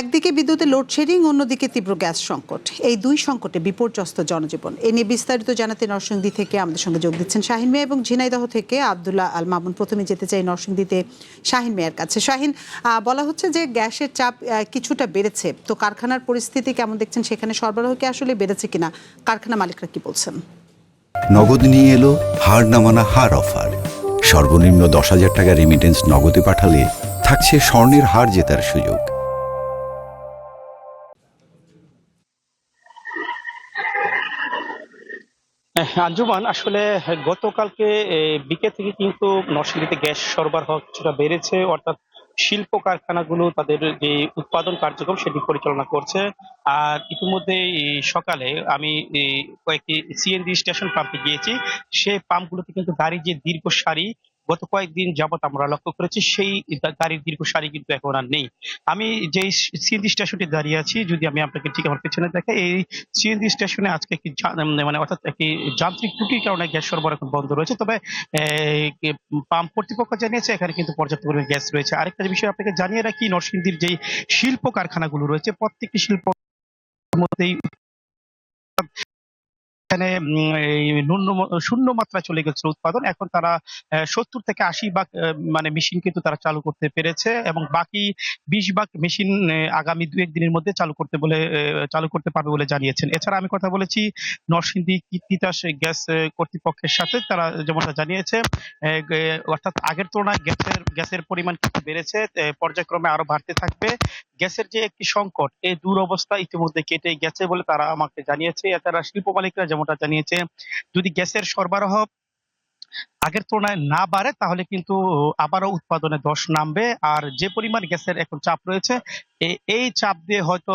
একদিকে বিদ্যুতের লোডশেডিং, অন্যদিকে তীব্র গ্যাস সংকট। এই দুই সংকটে বিপর্যস্ত জনজীবন। এ নিয়ে বিস্তারিত জানাতে নরসিংদী থেকে আমাদের সঙ্গে যোগ দিচ্ছেন শাহিন মিয়া এবং ঝিনাইদহ থেকে আব্দুল্লাহ আল মামুন। প্রথমে যেতে চাই নরসিংদীতে শাহিন মিয়ার কাছে। শাহিন, বলা হচ্ছে যে গ্যাসের চাপ কিছুটা বেড়েছে, তো কারখানার পরিস্থিতি কেমন দেখছেন? সেখানে সরবরাহ কি আসলে বেড়েছে কিনা, কারখানা মালিকরা কি বলছেন? নগদ নিয়ে এলো হার না মানা হার অফার। সর্বনিম্ন 10,000 টাকা রেমিটেন্স নগদে পাঠালে থাকছে স্বর্ণের হার জেতার সুযোগ। আঞ্জুমান, আসলে গতকালকে বিকেল থেকে কিন্তু নরসিংদীতে গ্যাস সরবরাহ কিছুটা বেড়েছে, অর্থাৎ শিল্প কারখানাগুলো তাদের যে উৎপাদন কার্যক্রম সেটি পরিচালনা করছে। আর ইতিমধ্যে সকালে আমি কয়েকটি সিএনজি স্টেশন পাম্পে গিয়েছি। সেই পাম্পগুলোতে কিন্তু গাড়ির যে দীর্ঘ সারি গত কয়েকদিন যাবত আমরা লক্ষ্য করেছি, সেই গাড়ির দীর্ঘ সারি কিন্তু এখন আর নেই। আমি যেই সিএনজি স্টেশনটি দাঁড়িয়ে আছি, যদি আমি আপনাকে ঠিক আমার পেছনে দেখাই, এই সিএনজি স্টেশনে আজকে একটি মানে অর্থাৎ একটি যান্ত্রিক ত্রুটির কারণে গ্যাস সরবরাহ এখন বন্ধ রয়েছে। তবে পাম্প কর্তৃপক্ষ জানিয়েছে এখানে কিন্তু পর্যাপ্ত পরিমাণে গ্যাস রয়েছে। আরেকটা বিষয় আপনাকে জানিয়ে রাখি, নরসিংদীর যেই শিল্প কারখানাগুলো রয়েছে, প্রত্যেকটি শিল্প মধ্যেই এখানে এই শূন্য মাত্রায় চলে গেছিল উৎপাদন। এখন তারা ৭০ থেকে ৮০ ভাগ মানে মেশিন কিন্তু তারা চালু করতে পেরেছে, এবং বাকি ২০ ভাগ মেশিন আগামী ২-১ দিনের মধ্যে চালু করতে পারবে বলে জানিয়েছেন। এছাড়া আমি কথা বলেছি নরসিংদী তিতাস গ্যাস কর্তৃপক্ষের সাথে। তারা যেমনটা জানিয়েছে, অর্থাৎ আগের তুলনায় গ্যাসের পরিমাণ কিন্তু বেড়েছে, পর্যায়ক্রমে আরো বাড়তে থাকবে। গ্যাসের যে একটি সংকট, এই দুরবস্থা ইতিমধ্যে কেটে গেছে বলে তারা আমাকে জানিয়েছে। এছাড়া শিল্প মালিকরা যেমনটা জানিয়েছে, যদি গ্যাসের সরবরাহ আগের তুলনায় না বাড়ে তাহলে কিন্তু আবারও উৎপাদনে ধস নামবে। আর যে পরিমাণ গ্যাসের এখন চাপ রয়েছে, এই চাপ দিয়ে হয়তো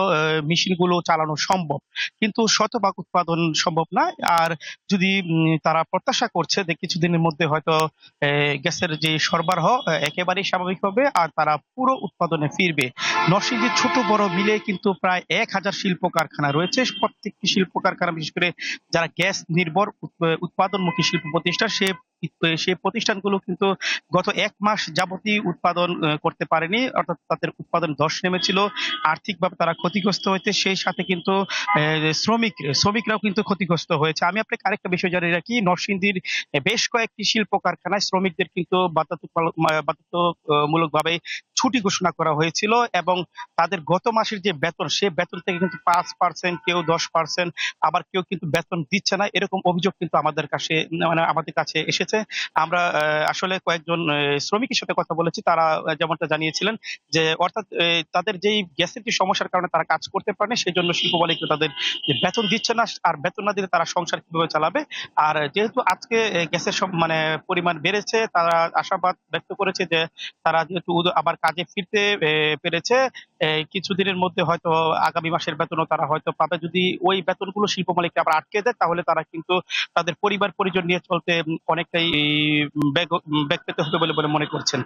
মেশিনগুলো চালানো সম্ভব, কিন্তু শতভাগ উৎপাদন সম্ভব না। আর যদি তারা প্রত্যাশা করছে যে কিছুদিনের মধ্যে হয়তো গ্যাসের যে সরবরাহ একেবারেই স্বাভাবিক হবে আর তারা পুরো উৎপাদনে ফিরবে। নরসিংদীর ছোট বড় মিলে কিন্তু প্রায় ১,০০০ শিল্প কারখানা রয়েছে। প্রত্যেকটি শিল্প কারখানা, বিশেষ করে যারা গ্যাস নির্ভর উৎপাদনমুখী শিল্প প্রতিষ্ঠান, সেই প্রতিষ্ঠানগুলো কিন্তু গত ১ মাস যাবতই উৎপাদন করতে পারেনি, অর্থাৎ তাদের উৎপাদন ধস নেমেছিল। আর্থিকভাবে তারা ক্ষতিগ্রস্ত হয়েছে, সেই সাথে কিন্তু শ্রমিকরাও কিন্তু ক্ষতিগ্রস্ত হয়েছে। আমি আপনাকে আরেকটা বিষয় জানিয়ে রাখি, নরসিংদীর বেশ কয়েকটি শিল্প কারখানায় শ্রমিকদের কিন্তু বাধ্যতামূলকভাবে ছুটি ঘোষণা করা হয়েছিল, এবং তাদের গত মাসের যে বেতন, সেই বেতন থেকে কিন্তু ৫%, কেউ ১০%, আবার কেউ কিন্তু বেতন দিচ্ছে না, এরকম অভিযোগ কিন্তু আমাদের কাছে এসেছে। আমরা আসলে কয়েকজন শ্রমিকের সাথে কথা বলেছি, তারা যেমনটা জানিয়েছিলেন যে অর্থাৎ তাদের যেই গ্যাসের যে সমস্যার কারণে তারা কাজ করতে পারেনি, সেই জন্য শিল্প মালিকরা তাদের বেতন দিচ্ছে না, আর বেতন না দিলে তারা সংসার কিভাবে চালাবে। আর যেহেতু আজকে গ্যাসের মানে পরিমাণ বেড়েছে, তারা আশাবাদ ব্যক্ত করেছে যে তারা যেহেতু আবার কাজে ফিরতে পেরেছে, কিছুদিনের মধ্যে হয়তো আগামী মাসের বেতনও তারা হয়তো পাবে। যদি ওই বেতনগুলো শিল্প মালিকরা আবার আটকে দেয়, তাহলে তারা কিন্তু তাদের পরিবার পরিজন নিয়ে চলতে অনেকটাই বেগ পেতে হবে বলে মনে করছেন।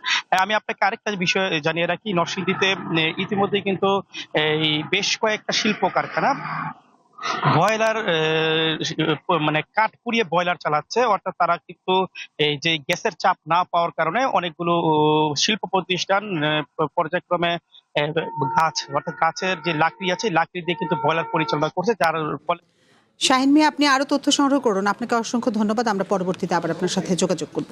আমি আপনাকে আরেকটা বিষয় জানিয়ে রাখি, নরসিংদীতে ইতিমধ্যেই কিন্তু এই বেশ কয়েকটা শিল্প কারখানা বয়লার মানে কাঠ পুড়িয়ে বয়লার চালাচ্ছে, অর্থাৎ তারা কিন্তু এই যে গ্যাসের চাপ না পাওয়ার কারণে অনেকগুলো শিল্প প্রতিষ্ঠান পর্যায়ক্রমে অর্থাৎ গাছের যে লাকড়ি আছে, লাকড়ি দিয়ে কিন্তু বয়লার পরিচালনা করছে, যার ফলে। শাহিন মিয়া, আপনি আরো তথ্য সংগ্রহ করুন। আপনাকে অসংখ্য ধন্যবাদ। আমরা পরবর্তীতে আবার আপনার সাথে যোগাযোগ করব।